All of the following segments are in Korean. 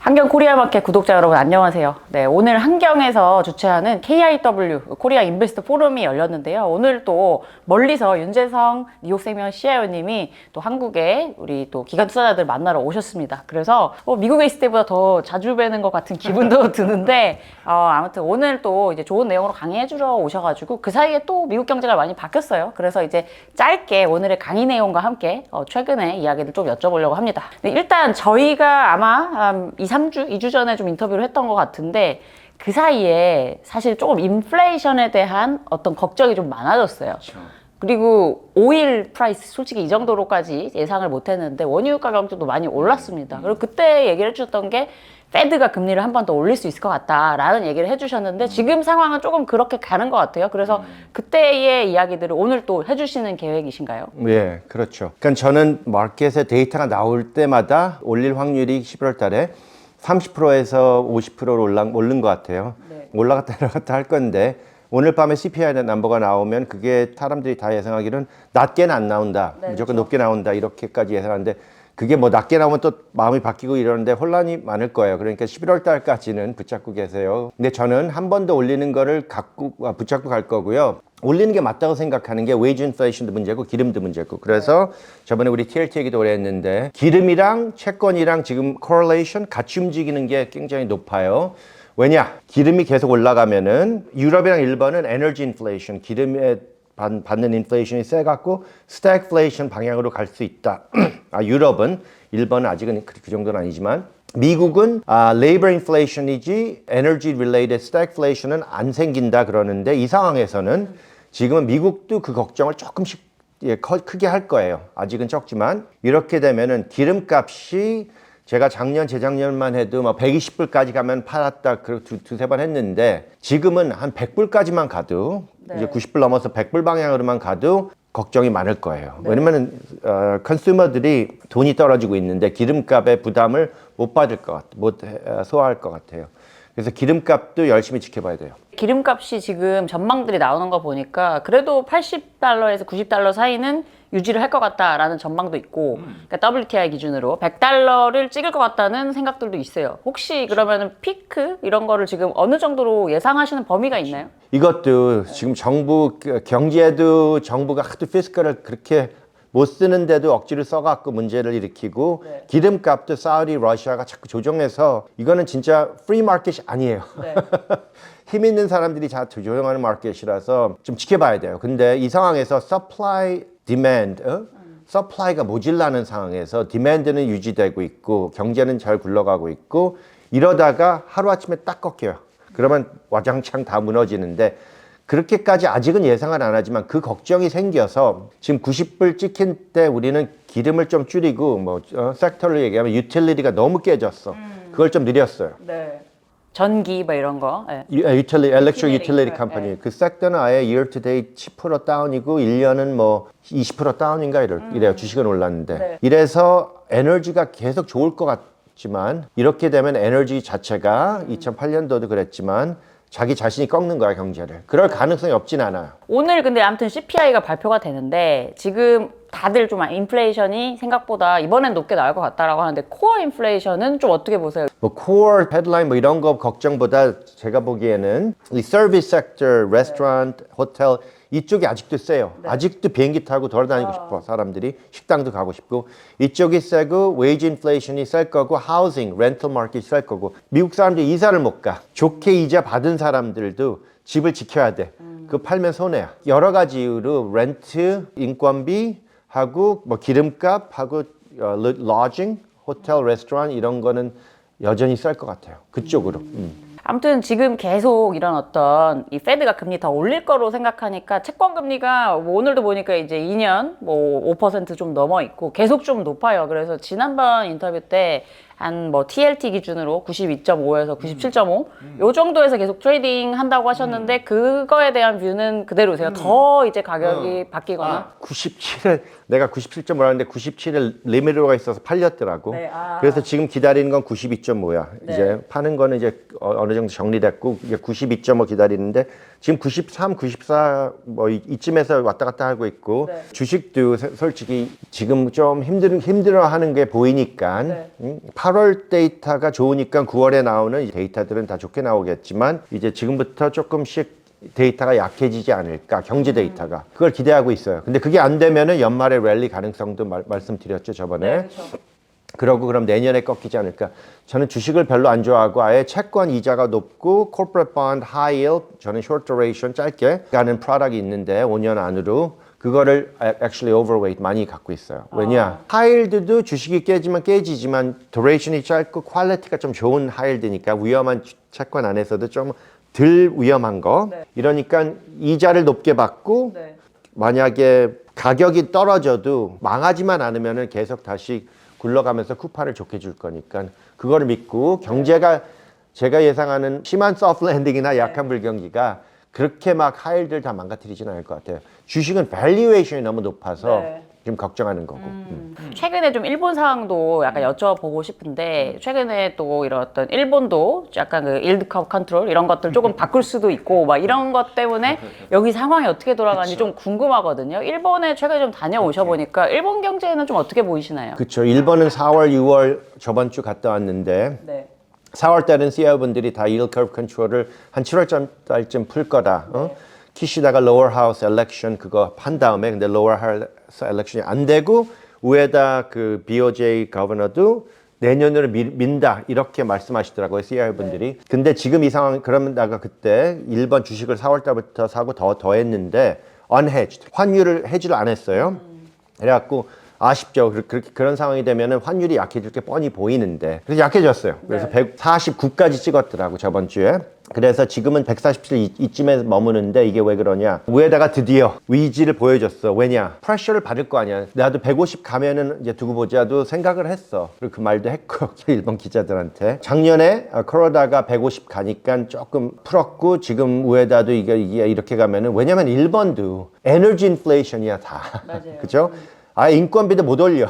한경 코리아마켓 구독자 여러분 안녕하세요. 네, 오늘 한경에서 주최하는 KIW 코리아 인베스터 포럼이 열렸는데요. 오늘 또 멀리서 윤재성 뉴욕생명 CIO님이 또 한국에 우리 또 기관 투자자들 만나러 오셨습니다. 그래서 미국에 있을 때보다 더 자주 뵈는 것 같은 기분도 드는데 아무튼 오늘 또 이제 좋은 내용으로 강의해 주러 오셔가지고 그 사이에 또 미국 경제가 많이 바뀌었어요. 그래서 이제 짧게 오늘의 강의 내용과 함께 최근의 이야기를 좀 여쭤보려고 합니다. 네, 일단 저희가 아마 2주 전에 좀 인터뷰를 했던 것 같은데 그 사이에 사실 조금 인플레이션에 대한 어떤 걱정이 좀 많아졌어요. 그렇죠. 그리고 오일 프라이스 솔직히 이 정도로까지 예상을 못 했는데 원유 가격도 많이 올랐습니다. 그리고 그때 얘기를 해주셨던 게 페드가 금리를 한 번 더 올릴 수 있을 것 같다라는 얘기를 해주셨는데 지금 상황은 조금 그렇게 가는 것 같아요. 그래서 그때의 이야기들을 오늘 또 해주시는 계획이신가요? 예, 그렇죠. 그러니까 저는 마켓에 데이터가 나올 때마다 올릴 확률이 11월 달에 30%에서 50%로 오른 것 같아요. 네. 올라갔다 내려갔다 할 건데 오늘 밤에 CPI 넘버가 나오면 그게 사람들이 다 예상하기로는 낮게는 안 나온다. 네, 무조건 그렇죠. 높게 나온다. 이렇게까지 예상하는데 그게 뭐 낮게 나오면 또 마음이 바뀌고 이러는데 혼란이 많을 거예요. 그러니까 11월 달까지는 붙잡고 계세요. 근데 저는 한 번 더 올리는 거를 붙잡고 갈 거고요. 올리는 게 맞다고 생각하는 게 웨이지 인플레이션도 문제고 기름도 문제고. 그래서 저번에 우리 TLT 얘기도 오래 했는데 기름이랑 채권이랑 지금 코릴레이션 같이 움직이는 게 굉장히 높아요. 왜냐? 기름이 계속 올라가면은 유럽이랑 일본은 에너지 인플레이션, 기름에 받는 인플레이션이 세갖고 스태그플레이션 방향으로 갈 수 있다. 유럽은, 일본은 아직은 그 정도는 아니지만 미국은 레이버 인플레이션이지 에너지 릴레이드 스태그플레이션은 안 생긴다 그러는데 이 상황에서는 지금은 미국도 그 걱정을 조금씩 크게 할 거예요. 아직은 적지만 이렇게 되면은 기름값이 제가 작년, 재작년만 해도 막 120불까지 가면 팔았다, 두세 번 했는데, 지금은 한 100불까지만 가도, 네. 이제 90불 넘어서 100불 방향으로만 가도 걱정이 많을 거예요. 네. 왜냐면은, 컨슈머들이 돈이 떨어지고 있는데 기름값의 부담을 못 받을 것 같아요. 못 소화할 것 같아요. 그래서 기름값도 열심히 지켜봐야 돼요. 기름값이 지금 전망들이 나오는 거 보니까 그래도 80달러에서 90달러 사이는 유지를 할 것 같다라는 전망도 있고 그러니까 WTI 기준으로 100달러를 찍을 것 같다는 생각들도 있어요. 혹시 그러면은 피크 이런 거를 지금 어느 정도로 예상하시는 범위가 있나요? 이것도 지금 정부 경제도 정부가 하도 피스컬을 그렇게 못 쓰는데도 억지로 써갖고 문제를 일으키고 네. 기름값도 사우디, 러시아가 자꾸 조정해서 이거는 진짜 프리 마켓이 아니에요. 네. 힘 있는 사람들이 다 조정하는 마켓이라서 좀 지켜봐야 돼요. 근데 이 상황에서 supply, demand, supply가 모질라는 상황에서 demand는 유지되고 있고 경제는 잘 굴러가고 있고 이러다가 하루아침에 딱 꺾여요. 그러면 와장창 다 무너지는데 그렇게까지 아직은 예상은 안 하지만 그 걱정이 생겨서 지금 90불 찍힌 때 우리는 기름을 좀 줄이고 섹터를 얘기하면 유틸리티가 너무 깨졌어. 그걸 좀 늘렸어요. 네. 전기 뭐 이런 거. 네. Electric Utility 네, Company. 네. 그 섹터는 아예 year to date 10% 다운이고 1년은 뭐 20% 다운인가 이래요. 주식은 올랐는데. 네. 이래서 에너지가 계속 좋을 것 같지만 이렇게 되면 에너지 자체가 2008년도도 그랬지만 자기 자신이 꺾는 거야, 경제를. 그럴 가능성이 없진 않아요. 오늘 근데 아무튼 CPI가 발표가 되는데 지금 다들 좀 인플레이션이 생각보다 이번엔 높게 나올 것 같다라고 하는데 코어 인플레이션은 좀 어떻게 보세요? 뭐 코어 헤드라인 뭐 이런 거 걱정보다 제가 보기에는 이 서비스 섹터, 레스토랑트, 호텔 이쪽이 아직도 세요. 네. 아직도 비행기 타고 돌아다니고 싶어 사람들이. 식당도 가고 싶고 이쪽이 세고 웨이지 인플레이션이 셀 거고 하우싱, 렌털 마켓이 셀 거고 미국 사람들이 이사를 못 가. 좋게 이자 받은 사람들도 집을 지켜야 돼. 그거 팔면 손해야. 여러 가지 이유로 렌트, 인건비 하고 뭐 기름값하고 lodging, 호텔, 레스토랑 이런 거는 여전히 셀 것 같아요. 그쪽으로. 아무튼 지금 계속 이런 어떤 이 페드가 금리 더 올릴 거로 생각하니까 채권 금리가 뭐 오늘도 보니까 이제 2년 뭐 5%좀 넘어 있고 계속 좀 높아요. 그래서 지난번 인터뷰 때 한 뭐 TLT 기준으로 92.5에서 97.5 요 정도에서 계속 트레이딩 한다고 하셨는데 그거에 대한 뷰는 그대로세요. 더 이제 가격이 바뀌거나 97에 내가 97.5라는데 97에 리미트가 있어서 팔렸더라고. 네, 그래서 지금 기다리는 건 92.5야. 네. 이제 파는 거는 이제 어느 정도 정리됐고 이제 92.5 기다리는데 지금 93, 94 뭐 이쯤에서 왔다 갔다 하고 있고 네. 주식도 솔직히 지금 좀 힘들어하는 게 보이니까 네. 8월 데이터가 좋으니까 9월에 나오는 데이터들은 다 좋게 나오겠지만 이제 지금부터 조금씩 데이터가 약해지지 않을까, 경제 데이터가. 그걸 기대하고 있어요. 근데 그게 안 되면은 연말에 랠리 가능성도 말씀드렸죠, 저번에. 네, 그렇죠. 그러고 그럼 내년에 꺾이지 않을까. 저는 주식을 별로 안 좋아하고 아예 채권 이자가 높고 corporate bond, high yield, 저는 short duration 짧게 가는 프로덕트가 있는데 5년 안으로 그거를 actually overweight 많이 갖고 있어요. 왜냐? 하이힐드도 주식이 깨지지만 duration이 짧고 퀄리티가 좀 좋은 하이힐드니까 위험한 채권 안에서도 좀 덜 위험한 거. 네. 이러니까 이자를 높게 받고 네. 만약에 가격이 떨어져도 망하지만 않으면 계속 다시 굴러가면서 쿠파를 좋게 줄 거니까 그거를 믿고 경제가 제가 예상하는 심한 소프트 랜딩이나 약한 불경기가 그렇게 막 하일들 다 망가뜨리지는 않을 것 같아요. 주식은 밸류에이션이 너무 높아서 네. 좀 걱정하는 거고. 최근에 좀 일본 상황도 약간 여쭤보고 싶은데 최근에 또 이런 어떤 일본도 약간 그 일드 커브 컨트롤 이런 것들 조금 바꿀 수도 있고 막 이런 것 때문에 여기 상황이 어떻게 돌아가는지 좀 궁금하거든요. 일본에 최근에 좀 다녀오셔 보니까 일본 경제는 좀 어떻게 보이시나요? 그렇죠. 일본은 4월, 6월 저번 주 갔다 왔는데 네. 4월 달은 CEO분들이 다 yield curve 컨트롤을 한 7월 달쯤 풀 거다. 키시다가 lower house election 그거 한 다음에 근데 lower house election이 안 되고 위에다 그 BOJ 거버너도 내년으로 민다 이렇게 말씀하시더라고요 CEO분들이. 근데 지금 이 상황 그러면 내가 그때 일본 주식을 4월 달부터 사고 더 했는데 unhedged 환율을 해지를 안 했어요. 그래갖고 아쉽죠. 그런 상황이 되면은 환율이 약해질 게 뻔히 보이는데 그래서 약해졌어요. 그래서 149까지 찍었더라고 저번 주에. 그래서 지금은 147 이쯤에 머무는데 이게 왜 그러냐? 위에다가 드디어 위지를 보여줬어. 왜냐? 프레셔를 받을 거 아니야. 나도 150 가면은 이제 두고 보자도 생각을 했어. 그리고 그 말도 했고 일본 기자들한테 작년에 그러다가 150 가니까 조금 풀었고 지금 위에다도 이게 이렇게 가면은 왜냐면 일본도 에너지 인플레이션이야 다. 맞아요. 그죠? 아예 인건비도 못 올려.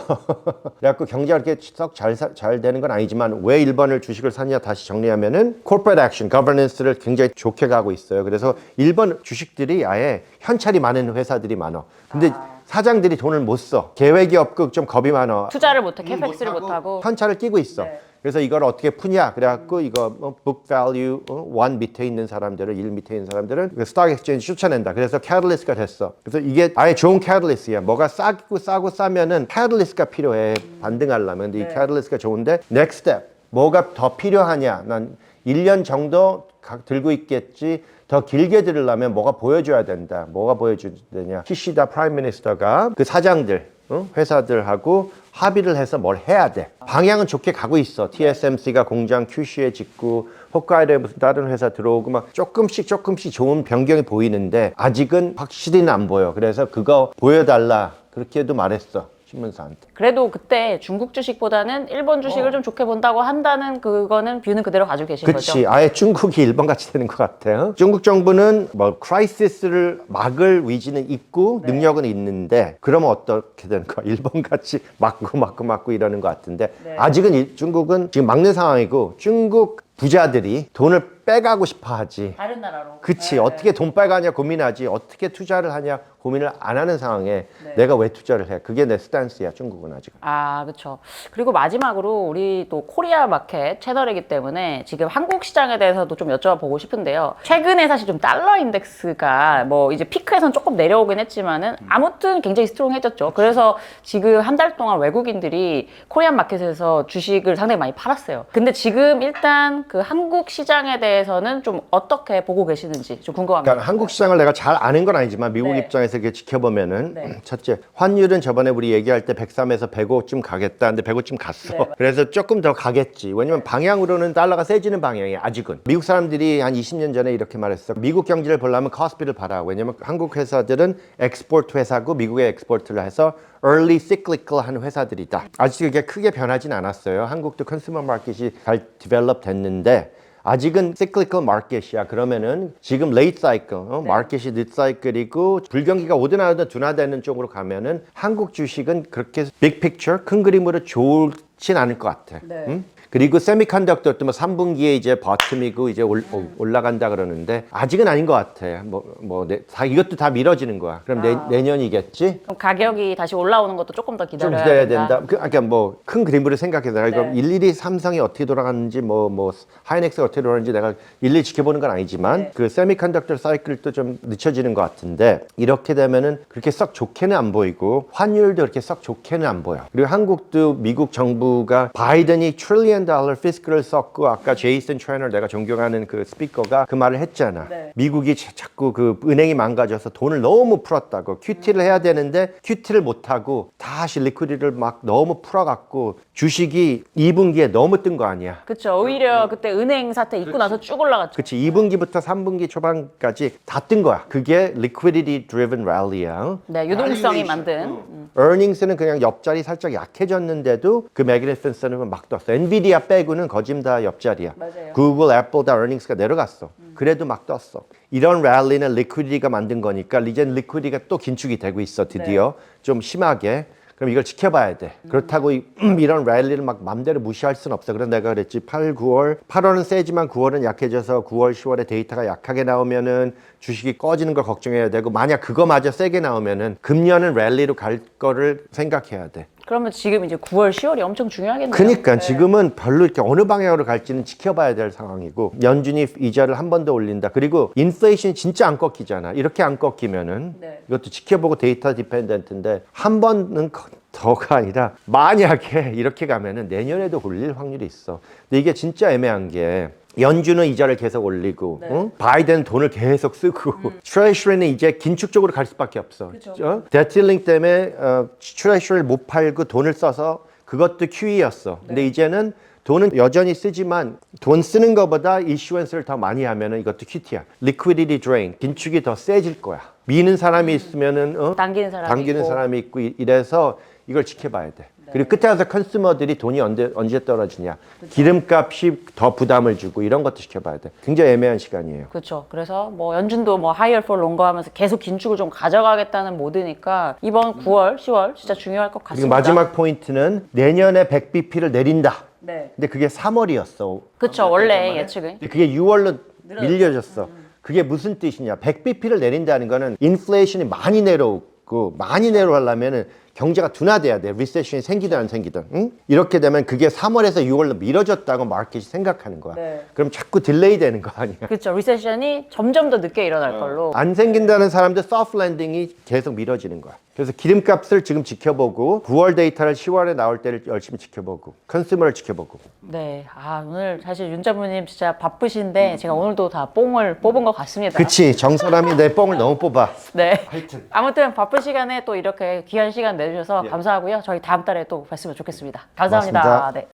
그래갖고 경제가 그렇게 썩 잘 되는 건 아니지만 왜 일본을 주식을 샀냐 다시 정리하면은 corporate action, governance를 굉장히 좋게 가고 있어요. 그래서 일본 주식들이 아예 현찰이 많은 회사들이 많아. 근데 사장들이 돈을 못 써. 계획이 없고 좀 겁이 많아. 투자를 못해 캐펙스를 못하고 현찰을 끼고 있어. 네. 그래서 이걸 어떻게 푸냐? 그래갖고 이거 book value 1 밑에 있는 사람들은 1 밑에 있는 사람들은 그 스톡 엑스체인지 추천한다. 그래서 catalyst가 됐어. 그래서 이게 아예 좋은 catalyst야. 뭐가 싸고 싸면은 catalyst가 필요해. 반등하려면. 근데 이 catalyst가 좋은데 next step 뭐가 더 필요하냐? 난 1년 정도 들고 있겠지. 더 길게 들으려면 뭐가 보여줘야 된다. 뭐가 보여줘야 되냐? 키시다 프라임 미니스터가 그 사장들 회사들하고 합의를 해서 뭘 해야 돼. 방향은 좋게 가고 있어. TSMC가 공장 큐슈에 짓고 홋카이도에 무슨 다른 회사 들어오고 막 조금씩 좋은 변경이 보이는데 아직은 확실히는 안 보여. 그래서 그거 보여달라. 그렇게도 말했어. 신문사한테. 그래도 그때 중국 주식보다는 일본 주식을 좀 좋게 본다고 한다는 그거는 뷰는 그대로 가지고 계신 거죠? 그치. 아예 중국이 일본 같이 되는 것 같아요. 중국 정부는 뭐 크라이시스를 막을 위지는 있고 능력은 있는데 그러면 어떻게 되는 거야? 일본 같이 막고 이러는 것 같은데 아직은 중국은 지금 막는 상황이고 중국 부자들이 돈을 빼가고 싶어 하지. 다른 나라로. 그치. 어떻게 돈 빨가냐 고민하지. 어떻게 투자를 하냐 고민을 안 하는 상황에 내가 왜 투자를 해. 그게 내 스탠스야. 중국은 아직. 아, 그렇죠. 그리고 마지막으로 우리 또 코리아 마켓 채널이기 때문에 지금 한국 시장에 대해서도 좀 여쭤보고 싶은데요. 최근에 사실 좀 달러 인덱스가 뭐 이제 피크에선 조금 내려오긴 했지만은 아무튼 굉장히 스트롱해졌죠. 그래서 지금 한 달 동안 외국인들이 코리안 마켓에서 주식을 상당히 많이 팔았어요. 근데 지금 일단 그 한국 시장에 대해서는 좀 어떻게 보고 계시는지 좀 궁금합니다. 그러니까 한국 시장을 내가 잘 아는 건 아니지만 미국 입장에서 이렇게 지켜보면은 첫째 환율은 저번에 우리 얘기할 때 103에서 105쯤 가겠다. 근데 105쯤 갔어. 그래서 조금 더 가겠지. 왜냐면 방향으로는 달러가 세지는 방향이야. 아직은. 미국 사람들이 한 20년 전에 이렇게 말했어. 미국 경제를 보려면 코스피를 봐라. 왜냐면 한국 회사들은 엑스포트 회사고 미국에 엑스포트를 해서 early cyclical 한 회사들이다. 아직 그게 크게 변하진 않았어요. 한국도 컨슈머 마켓이 잘 디벨롭 됐는데 아직은 cyclical 마켓이야. 그러면은 지금 late cycle, 마켓이 mid cycle이고 불경기가 오든 안 오든 둔화되는 쪽으로 가면은 한국 주식은 그렇게 big picture, 큰 그림으로 좋진 않을 것 같아. 그리고 세미컨덕터도 뭐 3분기에 이제 버텀이고 이제 올라간다 그러는데 아직은 아닌 것 같아. 이것도 다 미뤄지는 거야. 그럼 내년이겠지? 그럼 가격이 다시 올라오는 것도 조금 더 좀 기다려야 기다려야 된다. 된다. 그러니까 뭐 큰 그림으로 생각해서 내가 이거 일일이 삼성이 어떻게 돌아가는지 뭐 하이닉스가 어떻게 돌아가는지 내가 일일이 지켜보는 건 아니지만 그 세미컨덕터 사이클도 좀 늦춰지는 것 같은데 이렇게 되면은 그렇게 썩 좋게는 안 보이고 환율도 그렇게 썩 좋게는 안 보여. 그리고 한국도 미국 정부가 바이든이 $1 trillion 피스크를 썼고 아까 제이슨 트레이너 내가 존경하는 그 스피커가 그 말을 했잖아. 미국이 자꾸 그 은행이 망가져서 돈을 너무 풀었다고 QT를 해야 되는데 QT를 못하고 다시 리퀴디티를 막 너무 풀어갖고 주식이 2분기에 너무 뜬 거 아니야. 그렇죠. 오히려 그때 은행 사태 있고 나서 쭉 올라갔죠. 그치 2분기부터 3분기 초반까지 다 뜬 거야. 그게 liquidity driven rally야. 네, 유동성이 만든. earnings는 그냥 옆자리 살짝 약해졌는데도 그 magnificence는 막 떴어. 엔비디아 빼고는 거짐 다 옆자리야. 맞아요. 구글, 애플 다 earnings가 내려갔어. 그래도 막 떴어. 이런 랠리는 liquidity가 만든 거니까 이제 liquidity가 또 긴축이 되고 있어. 드디어 좀 심하게. 그럼 이걸 지켜봐야 돼. 그렇다고 이런 랠리를 막 맘대로 무시할 수는 없어. 그래서 내가 그랬지. 8, 9월. 8월은 세지만 9월은 약해져서 9월, 10월에 데이터가 약하게 나오면은 주식이 꺼지는 걸 걱정해야 되고 만약 그거마저 세게 나오면은 금년은 랠리로 갈 거를 생각해야 돼. 그러면 지금 이제 9월, 10월이 엄청 중요하겠네요. 그러니까 지금은 별로 이렇게 어느 방향으로 갈지는 지켜봐야 될 상황이고 연준이 이자를 한 번 더 올린다. 그리고 인플레이션이 진짜 안 꺾이잖아. 이렇게 안 꺾이면은 이것도 지켜보고 데이터 디펜던트인데 한 번은 더가 아니라 만약에 이렇게 가면은 내년에도 올릴 확률이 있어. 근데 이게 진짜 애매한 게 연준은 이자를 계속 올리고 응? 바이든 돈을 계속 쓰고 트레이셔리는 이제 긴축 쪽으로 갈 수밖에 없어. 데틸링 때문에 트레이셔리를 못 팔고 돈을 써서 그것도 QE였어. 근데 이제는 돈은 여전히 쓰지만 돈 쓰는 것보다 이슈언스를 더 많이 하면은 이것도 QT야. liquidity drain. 긴축이 더 세질 거야. 미는 사람이 있으면은 당기는 사람이 있고 이래서 이걸 지켜봐야 돼. 그리고 끝에 가서 컨슈머들이 돈이 언제 떨어지냐. 기름값이 더 부담을 주고 이런 것도 지켜봐야 돼. 굉장히 애매한 시간이에요. 그렇죠. 그래서 뭐 연준도 뭐 higher for longer 하면서 계속 긴축을 좀 가져가겠다는 모드니까 이번 9월, 10월 진짜 중요할 것 그리고 같습니다. 마지막 포인트는 내년에 100bp를 내린다. 네. 근데 그게 3월이었어. 그렇죠. 원래 예측은. 근데 그게 6월로 밀려졌어. 그게 무슨 뜻이냐. 100bp를 내린다는 거는 인플레이션이 많이 내려오고 많이 내려오려면은 경제가 둔화돼야 돼. 리세션이 생기든 안 생기든. 응? 이렇게 되면 그게 3월에서 6월로 미뤄졌다고 마켓이 생각하는 거야. 그럼 자꾸 딜레이 되는 거 아니야. 그렇죠. 리세션이 점점 더 늦게 일어날 걸로. 안 생긴다는 사람들 소프트 랜딩이 계속 미뤄지는 거야. 그래서 기름값을 지금 지켜보고 9월 데이터를 10월에 나올 때를 열심히 지켜보고 컨슈머를 지켜보고. 네. 아, 오늘 사실 윤자부님 진짜 바쁘신데 제가 오늘도 다 뽕을 뽑은 것 같습니다. 그치. 정사람이 내 뽕을 너무 뽑아. 네. 하여튼. 아무튼 바쁜 시간에 또 이렇게 귀한 시간 내주셔서 감사하고요. 저희 다음 달에 또 뵀으면 좋겠습니다. 감사합니다. 고맙습니다. 네.